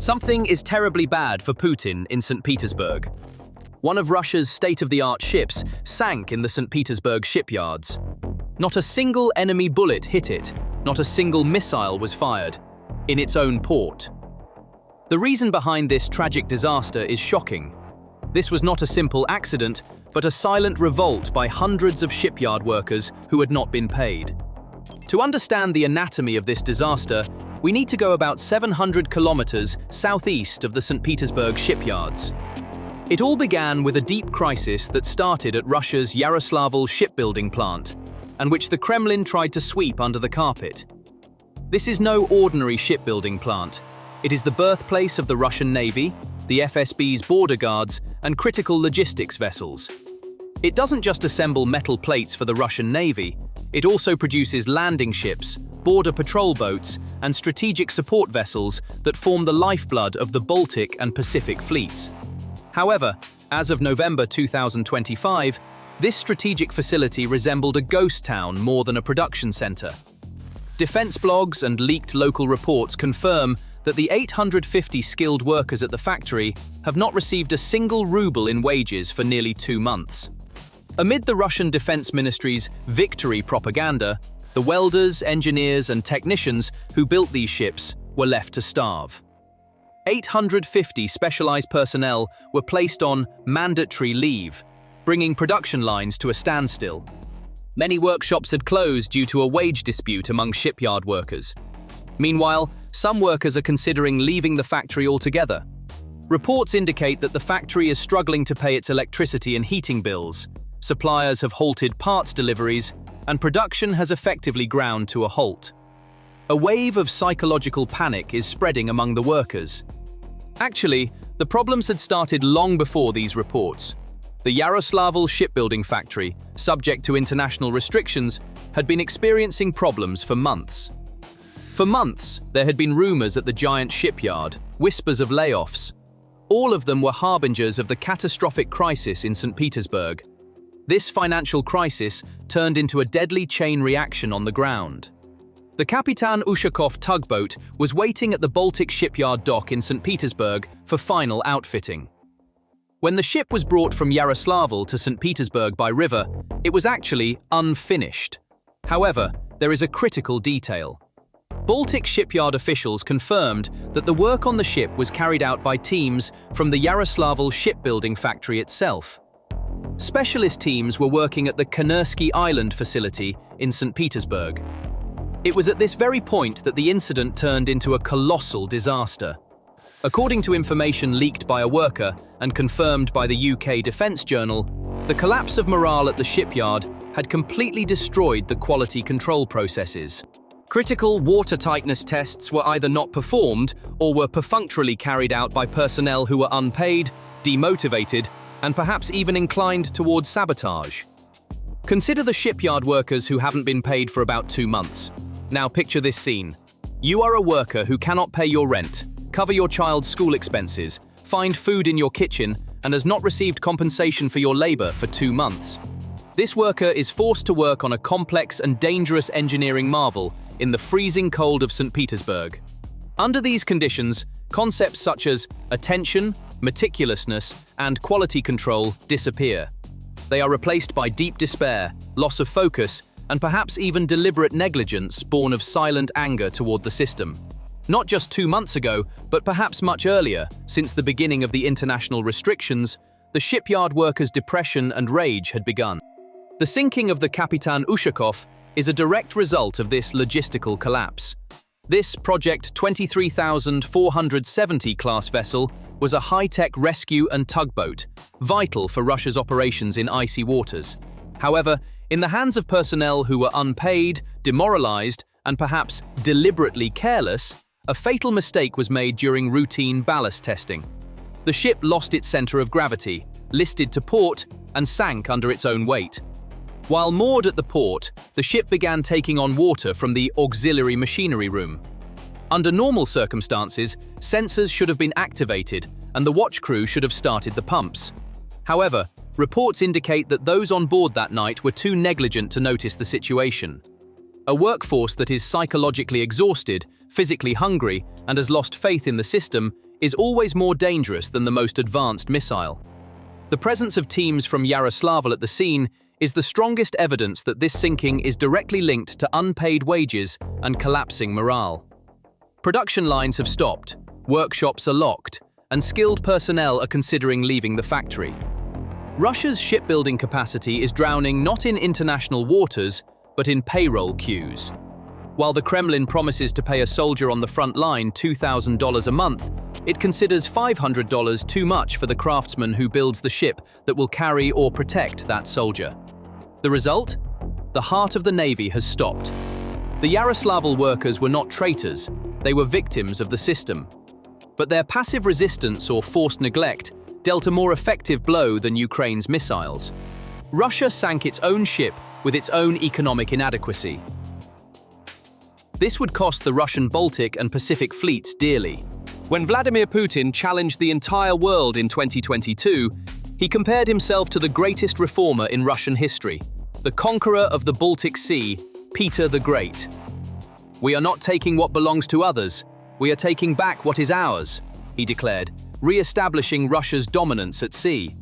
Something is terribly bad for Putin in St. Petersburg. One of Russia's state-of-the-art ships sank in the St. Petersburg shipyards. Not a single enemy bullet hit it, not a single missile was fired, in its own port. The reason behind this tragic disaster is shocking. This was not a simple accident, but a silent revolt by hundreds of shipyard workers who had not been paid. To understand the anatomy of this disaster, we need to go about 700 kilometers southeast of the St. Petersburg shipyards. It all began with a deep crisis that started at Russia's Yaroslavl shipbuilding plant, and which the Kremlin tried to sweep under the carpet. This is no ordinary shipbuilding plant. It is the birthplace of the Russian Navy, the FSB's border guards, and critical logistics vessels. It doesn't just assemble metal plates for the Russian Navy, it also produces landing ships, border patrol boats, and strategic support vessels that form the lifeblood of the Baltic and Pacific fleets. However, as of November 2025, this strategic facility resembled a ghost town more than a production center. Defense blogs and leaked local reports confirm that the 850 skilled workers at the factory have not received a single ruble in wages for nearly 2 months. Amid the Russian Defense Ministry's victory propaganda, the welders, engineers, and technicians who built these ships were left to starve. 850 specialized personnel were placed on mandatory leave, bringing production lines to a standstill. Many workshops had closed due to a wage dispute among shipyard workers. Meanwhile, some workers are considering leaving the factory altogether. Reports indicate that the factory is struggling to pay its electricity and heating bills. Suppliers have halted parts deliveries, and production has effectively ground to a halt. A wave of psychological panic is spreading among the workers. Actually, the problems had started long before these reports. The Yaroslavl shipbuilding factory, subject to international restrictions, had been experiencing problems for months. For months, there had been rumors at the giant shipyard, whispers of layoffs. All of them were harbingers of the catastrophic crisis in St. Petersburg. This financial crisis turned into a deadly chain reaction on the ground. The Kapitan Ushakov tugboat was waiting at the Baltic shipyard dock in St. Petersburg for final outfitting. When the ship was brought from Yaroslavl to St. Petersburg by river, it was actually unfinished. However, there is a critical detail. Baltic shipyard officials confirmed that the work on the ship was carried out by teams from the Yaroslavl shipbuilding factory itself. Specialist teams were working at the Kanersky Island facility in St. Petersburg. It was at this very point that the incident turned into a colossal disaster. According to information leaked by a worker and confirmed by the UK Defence Journal, the collapse of morale at the shipyard had completely destroyed the quality control processes. Critical water tightness tests were either not performed or were perfunctorily carried out by personnel who were unpaid, demotivated, and perhaps even inclined towards sabotage. Consider the shipyard workers who haven't been paid for about 2 months. Now picture this scene. You are a worker who cannot pay your rent, cover your child's school expenses, find food in your kitchen, and has not received compensation for your labor for 2 months. This worker is forced to work on a complex and dangerous engineering marvel in the freezing cold of St. Petersburg. Under these conditions, concepts such as attention, meticulousness, and quality control disappear. They are replaced by deep despair, loss of focus, and perhaps even deliberate negligence born of silent anger toward the system. Not just 2 months ago, but perhaps much earlier, since the beginning of the international restrictions, the shipyard workers' depression and rage had begun. The sinking of the Kapitan Ushakov is a direct result of this logistical collapse. This Project 23,470 class vessel was a high-tech rescue and tugboat, vital for Russia's operations in icy waters. However, in the hands of personnel who were unpaid, demoralized, and perhaps deliberately careless, a fatal mistake was made during routine ballast testing. The ship lost its center of gravity, listed to port, and sank under its own weight. While moored at the port, the ship began taking on water from the auxiliary machinery room. Under normal circumstances, sensors should have been activated and the watch crew should have started the pumps. However, reports indicate that those on board that night were too negligent to notice the situation. A workforce that is psychologically exhausted, physically hungry, and has lost faith in the system is always more dangerous than the most advanced missile. The presence of teams from Yaroslavl at the scene is the strongest evidence that this sinking is directly linked to unpaid wages and collapsing morale. Production lines have stopped, workshops are locked, and skilled personnel are considering leaving the factory. Russia's shipbuilding capacity is drowning not in international waters, but in payroll queues. While the Kremlin promises to pay a soldier on the front line $2,000 a month, it considers $500 too much for the craftsman who builds the ship that will carry or protect that soldier. The result? The heart of the Navy has stopped. The Yaroslavl workers were not traitors, they were victims of the system. But their passive resistance or forced neglect dealt a more effective blow than Ukraine's missiles. Russia sank its own ship with its own economic inadequacy. This would cost the Russian Baltic and Pacific fleets dearly. When Vladimir Putin challenged the entire world in 2022, he compared himself to the greatest reformer in Russian history, the conqueror of the Baltic Sea, Peter the Great. "We are not taking what belongs to others, we are taking back what is ours," he declared, re-establishing Russia's dominance at sea.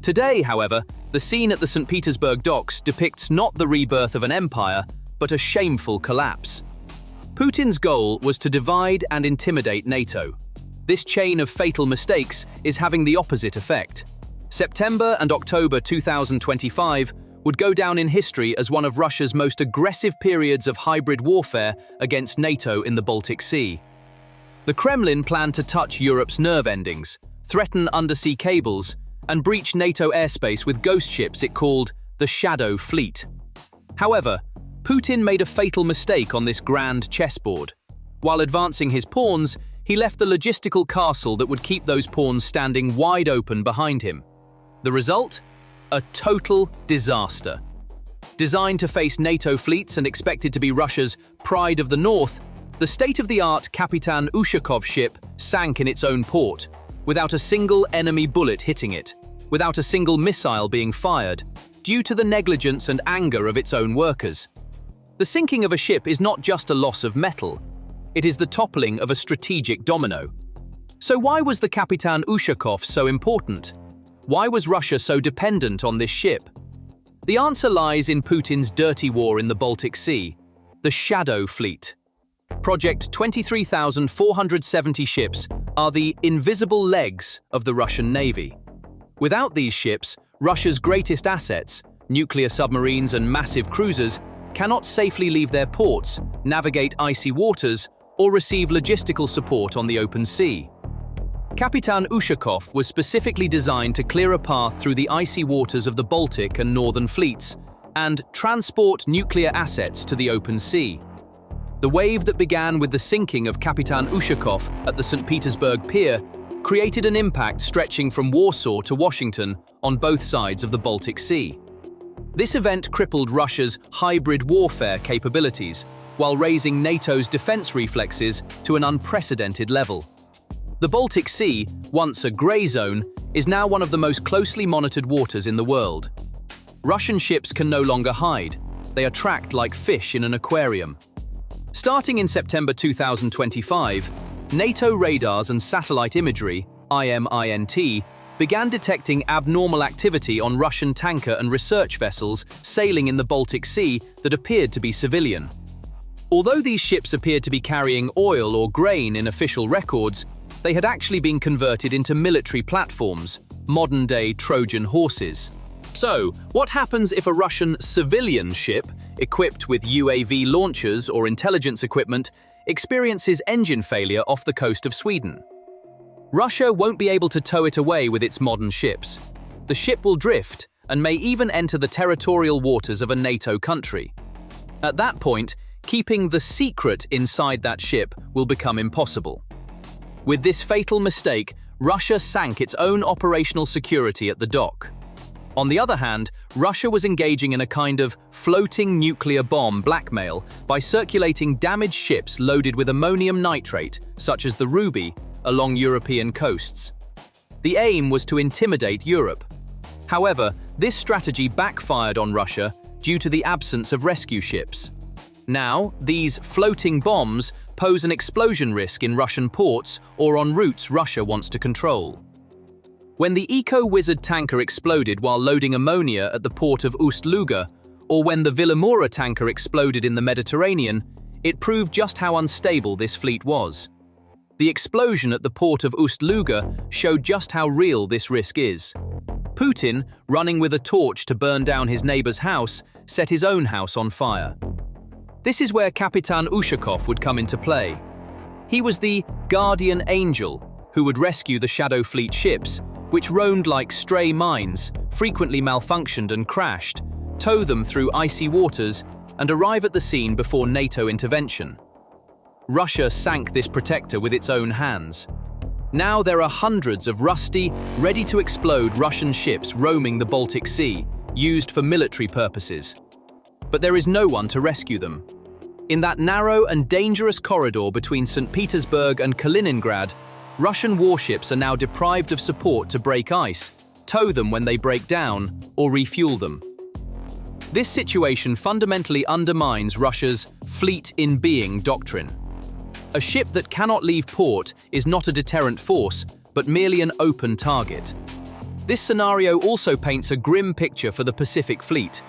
Today, however, the scene at the St. Petersburg docks depicts not the rebirth of an empire, but a shameful collapse. Putin's goal was to divide and intimidate NATO. This chain of fatal mistakes is having the opposite effect. September and October 2025 would go down in history as one of Russia's most aggressive periods of hybrid warfare against NATO in the Baltic Sea. The Kremlin planned to touch Europe's nerve endings, threaten undersea cables, and breach NATO airspace with ghost ships it called the Shadow Fleet. However, Putin made a fatal mistake on this grand chessboard. While advancing his pawns, he left the logistical castle that would keep those pawns standing wide open behind him. The result? A total disaster. Designed to face NATO fleets and expected to be Russia's pride of the North, the state-of-the-art Kapitan Ushakov ship sank in its own port, without a single enemy bullet hitting it, without a single missile being fired, due to the negligence and anger of its own workers. The sinking of a ship is not just a loss of metal, it is the toppling of a strategic domino. So why was the Kapitan Ushakov so important? Why was Russia so dependent on this ship? The answer lies in Putin's dirty war in the Baltic Sea, the Shadow Fleet. Project 23,470 ships are the invisible legs of the Russian Navy. Without these ships, Russia's greatest assets, nuclear submarines and massive cruisers, cannot safely leave their ports, navigate icy waters, or receive logistical support on the open sea. Kapitan Ushakov was specifically designed to clear a path through the icy waters of the Baltic and Northern fleets and transport nuclear assets to the open sea. The wave that began with the sinking of Kapitan Ushakov at the St. Petersburg pier created an impact stretching from Warsaw to Washington on both sides of the Baltic Sea. This event crippled Russia's hybrid warfare capabilities, while raising NATO's defense reflexes to an unprecedented level. The Baltic Sea, once a grey zone, is now one of the most closely monitored waters in the world. Russian ships can no longer hide. They are tracked like fish in an aquarium. Starting in September 2025, NATO radars and satellite imagery, IMINT, began detecting abnormal activity on Russian tanker and research vessels sailing in the Baltic Sea that appeared to be civilian. Although these ships appeared to be carrying oil or grain in official records, they had actually been converted into military platforms, modern-day Trojan horses. So, what happens if a Russian civilian ship, equipped with UAV launchers or intelligence equipment, experiences engine failure off the coast of Sweden? Russia won't be able to tow it away with its modern ships. The ship will drift and may even enter the territorial waters of a NATO country. At that point, keeping the secret inside that ship will become impossible. With this fatal mistake, Russia sank its own operational security at the dock. On the other hand, Russia was engaging in a kind of floating nuclear bomb blackmail by circulating damaged ships loaded with ammonium nitrate, such as the Ruby, along European coasts. The aim was to intimidate Europe. However, this strategy backfired on Russia due to the absence of rescue ships. Now, these floating bombs pose an explosion risk in Russian ports or on routes Russia wants to control. When the Eco-Wizard tanker exploded while loading ammonia at the port of Ust-Luga, or when the Villamoura tanker exploded in the Mediterranean, it proved just how unstable this fleet was. The explosion at the port of Ust-Luga showed just how real this risk is. Putin, running with a torch to burn down his neighbor's house, set his own house on fire. This is where Kapitan Ushakov would come into play. He was the guardian angel who would rescue the Shadow Fleet ships, which roamed like stray mines, frequently malfunctioned and crashed, tow them through icy waters, and arrive at the scene before NATO intervention. Russia sank this protector with its own hands. Now there are hundreds of rusty, ready-to-explode Russian ships roaming the Baltic Sea, used for military purposes. But there is no one to rescue them. In that narrow and dangerous corridor between St. Petersburg and Kaliningrad, Russian warships are now deprived of support to break ice, tow them when they break down, or refuel them. This situation fundamentally undermines Russia's fleet in being doctrine. A ship that cannot leave port is not a deterrent force, but merely an open target. This scenario also paints a grim picture for the Pacific Fleet.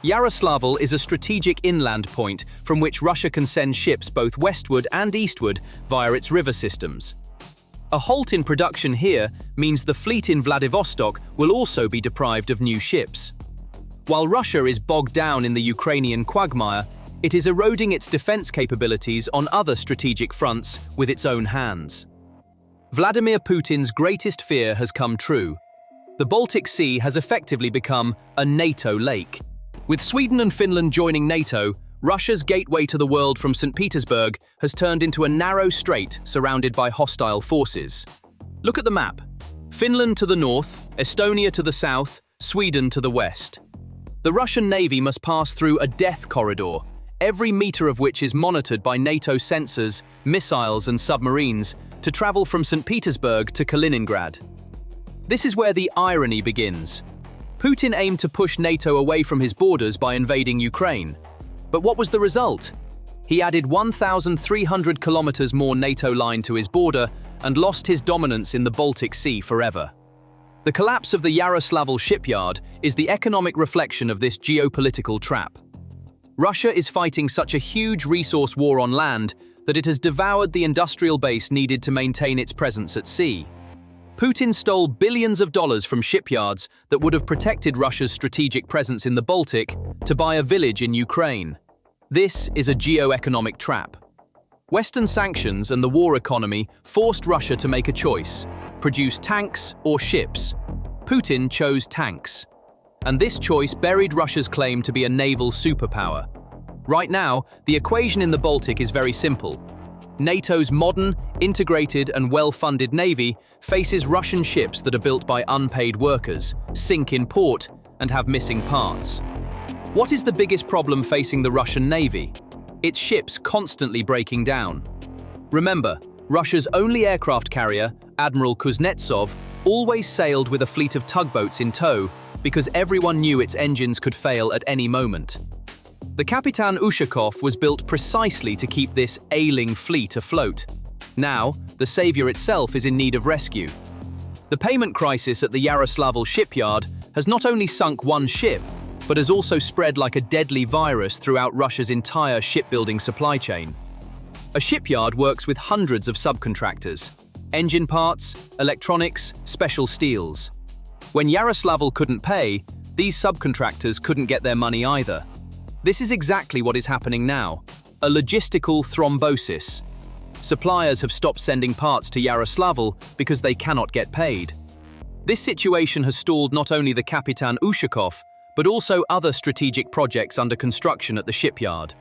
Yaroslavl is a strategic inland point from which Russia can send ships both westward and eastward via its river systems. A halt in production here means the fleet in Vladivostok will also be deprived of new ships. While Russia is bogged down in the Ukrainian quagmire, it is eroding its defense capabilities on other strategic fronts with its own hands. Vladimir Putin's greatest fear has come true. The Baltic Sea has effectively become a NATO lake. With Sweden and Finland joining NATO, Russia's gateway to the world from St. Petersburg has turned into a narrow strait surrounded by hostile forces. Look at the map. Finland to the north, Estonia to the south, Sweden to the west. The Russian Navy must pass through a death corridor, every meter of which is monitored by NATO sensors, missiles and submarines, to travel from St. Petersburg to Kaliningrad. This is where the irony begins. Putin aimed to push NATO away from his borders by invading Ukraine. But what was the result? He added 1,300 kilometers more NATO line to his border and lost his dominance in the Baltic Sea forever. The collapse of the Yaroslavl shipyard is the economic reflection of this geopolitical trap. Russia is fighting such a huge resource war on land that it has devoured the industrial base needed to maintain its presence at sea. Putin stole billions of dollars from shipyards that would have protected Russia's strategic presence in the Baltic to buy a village in Ukraine. This is a geo-economic trap. Western sanctions and the war economy forced Russia to make a choice: produce tanks or ships. Putin chose tanks. And this choice buried Russia's claim to be a naval superpower. Right now, the equation in the Baltic is very simple. NATO's modern, integrated and well-funded navy faces Russian ships that are built by unpaid workers, sink in port, and have missing parts. What is the biggest problem facing the Russian navy? Its ships constantly breaking down. Remember, Russia's only aircraft carrier, Admiral Kuznetsov, always sailed with a fleet of tugboats in tow because everyone knew its engines could fail at any moment. The Kapitan Ushakov was built precisely to keep this ailing fleet afloat. Now, the savior itself is in need of rescue. The payment crisis at the Yaroslavl shipyard has not only sunk one ship, but has also spread like a deadly virus throughout Russia's entire shipbuilding supply chain. A shipyard works with hundreds of subcontractors: engine parts, electronics, special steels. When Yaroslavl couldn't pay, these subcontractors couldn't get their money either. This is exactly what is happening now: a logistical thrombosis. Suppliers have stopped sending parts to Yaroslavl because they cannot get paid. This situation has stalled not only the Kapitan Ushakov, but also other strategic projects under construction at the shipyard.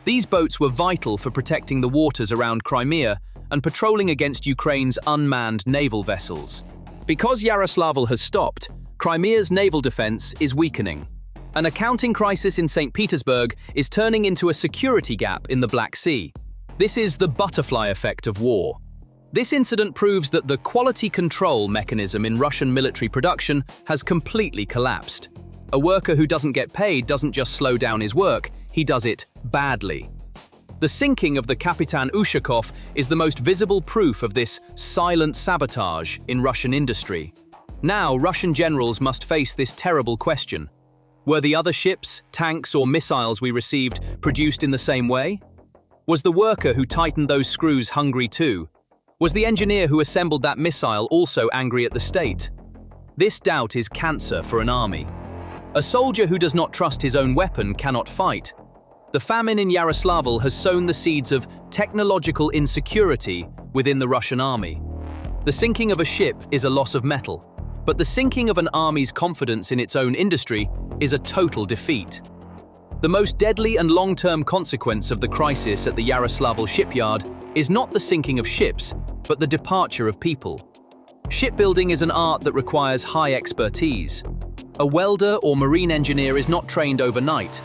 These boats were vital for protecting the waters around Crimea and patrolling against Ukraine's unmanned naval vessels. Because Yaroslavl has stopped, Crimea's naval defense is weakening. An accounting crisis in St. Petersburg is turning into a security gap in the Black Sea. This is the butterfly effect of war. This incident proves that the quality control mechanism in Russian military production has completely collapsed. A worker who doesn't get paid doesn't just slow down his work, he does it badly. The sinking of the Kapitan Ushakov is the most visible proof of this silent sabotage in Russian industry. Now, Russian generals must face this terrible question. Were the other ships, tanks, or missiles we received produced in the same way? Was the worker who tightened those screws hungry too? Was the engineer who assembled that missile also angry at the state? This doubt is cancer for an army. A soldier who does not trust his own weapon cannot fight. The famine in Yaroslavl has sown the seeds of technological insecurity within the Russian army. The sinking of a ship is a loss of metal, but the sinking of an army's confidence in its own industry is a total defeat. The most deadly and long-term consequence of the crisis at the Yaroslavl shipyard is not the sinking of ships, but the departure of people. Shipbuilding is an art that requires high expertise. A welder or marine engineer is not trained overnight.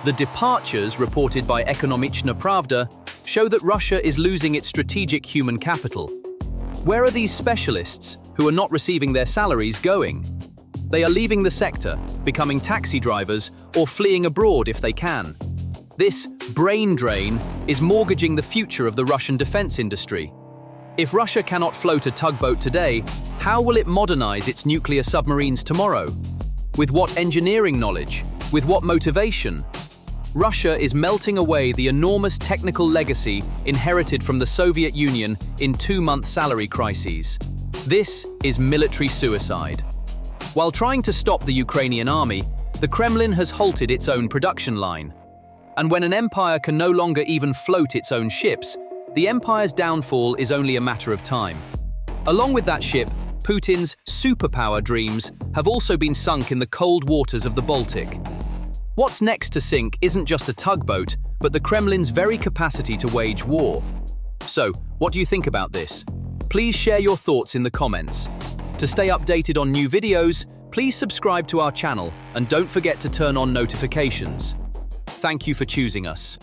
The departures reported by Ekonomiczna Pravda show that Russia is losing its strategic human capital. Where are these specialists, who are not receiving their salaries, going? They are leaving the sector, becoming taxi drivers, or fleeing abroad if they can. This brain drain is mortgaging the future of the Russian defense industry. If Russia cannot float a tugboat today, how will it modernize its nuclear submarines tomorrow? With what engineering knowledge? With what motivation? Russia is melting away the enormous technical legacy inherited from the Soviet Union in 2-month salary crises. This is military suicide. While trying to stop the Ukrainian army, the Kremlin has halted its own production line. And when an empire can no longer even float its own ships, the empire's downfall is only a matter of time. Along with that ship, Putin's superpower dreams have also been sunk in the cold waters of the Baltic. What's next to sink isn't just a tugboat, but the Kremlin's very capacity to wage war. So, what do you think about this? Please share your thoughts in the comments. To stay updated on new videos, please subscribe to our channel and don't forget to turn on notifications. Thank you for choosing us.